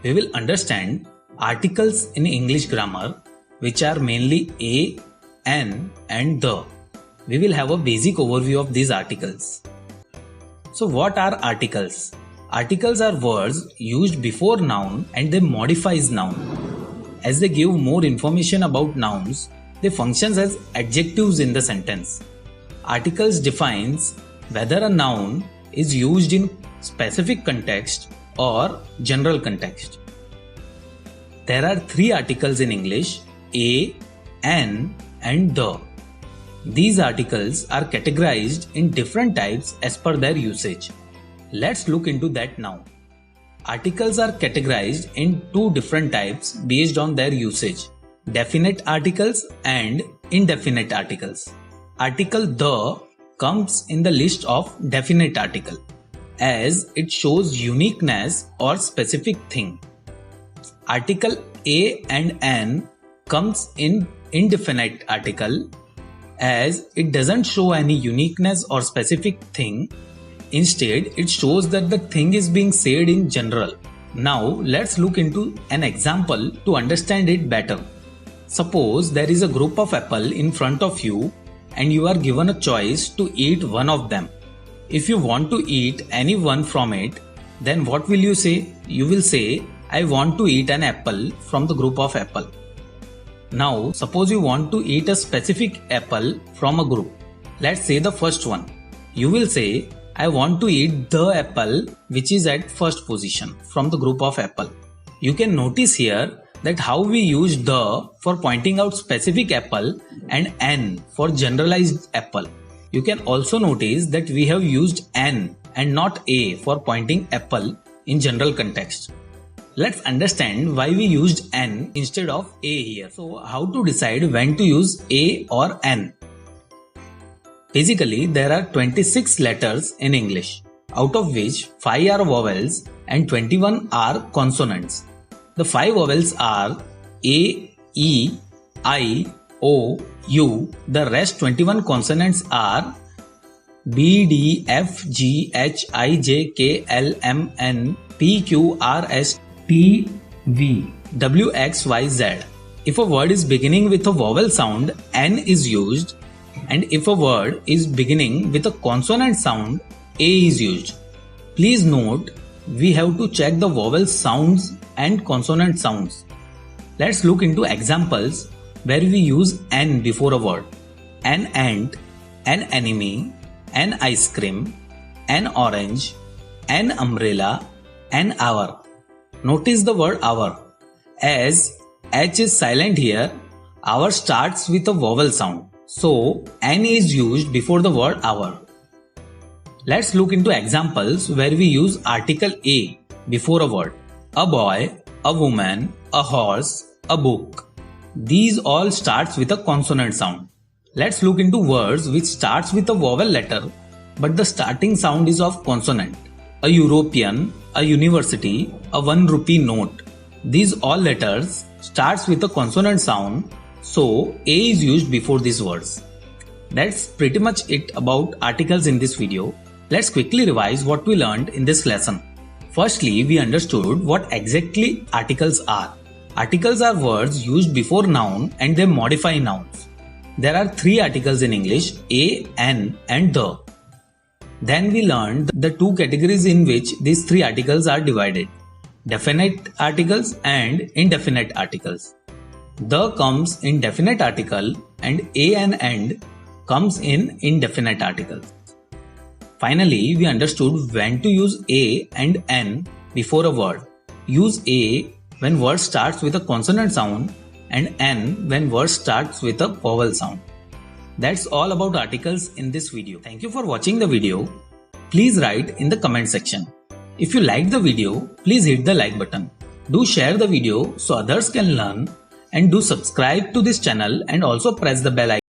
we will understand articles in English grammar, which are mainly a, an and the. We will have a basic overview of these articles. So what are articles? Articles are words used before noun and they modifies noun. As they give more information about nouns, they function as adjectives in the sentence. Articles defines whether a noun is used in specific context or general context. There are three articles in English: a, an and the. These articles are categorized in different types as per their usage. Let's look into that now. Articles are categorized in two different types based on their usage: definite articles and indefinite articles. Article the comes in the list of definite article as it shows uniqueness or specific thing. Article a and an comes in indefinite article as it doesn't show any uniqueness or specific thing. Instead, it shows that the thing is being said in general. Now, let's look into an example to understand it better. Suppose there is a group of apples in front of you and you are given a choice to eat one of them. If you want to eat any one from it, then what will you say? You will say, I want to eat an apple from the group of apple. Now, suppose you want to eat a specific apple from a group. Let's say the first one. You will say, I want to eat the apple which is at first position from the group of apple. You can notice here that how we use the for pointing out specific apple and an for generalized apple. You can also notice that we have used an and not a for pointing apple in general context. Let's understand why we used an instead of a here. So how to decide when to use a or an? Basically, there are 26 letters in English, out of which 5 are vowels and 21 are consonants. The 5 vowels are A, E, I, O, U. The rest 21 consonants are B, D, F, G, H, I, J, K, L, M, N, P, Q, R, S, T, V, W, X, Y, Z. If a word is beginning with a vowel sound, N is used, and if a word is beginning with a consonant sound, A is used. Please note, we have to check the vowel sounds and consonant sounds. Let's look into examples where we use N before a word. An ant, an enemy, an ice cream, an orange, an umbrella, an hour. Notice the word hour. As H is silent here, hour starts with a vowel sound. So, N is used before the word hour. Let's look into examples where we use article A before a word. A boy, a woman, a horse, a book. These all starts with a consonant sound. Let's look into words which starts with a vowel letter but the starting sound is of consonant. A European, a university, a 1 rupee note. These all letters starts with a consonant sound, so A is used before these words. That's pretty much it about articles in this video. Let's quickly revise what we learned in this lesson. Firstly, we understood what exactly articles are. Articles are words used before noun and they modify nouns. There are three articles in English: a, an and the. Then we learned the two categories in which these three articles are divided: definite articles and indefinite articles. The comes in definite article and a and comes in indefinite articles. Finally, we understood when to use a and an before a word. Use a when word starts with a consonant sound and an when word starts with a vowel sound. That's all about articles in this video. Thank you for watching the video. Please write in the comment section. If you liked the video, please hit the like button. Do share the video so others can learn, and do subscribe to this channel and also press the bell icon.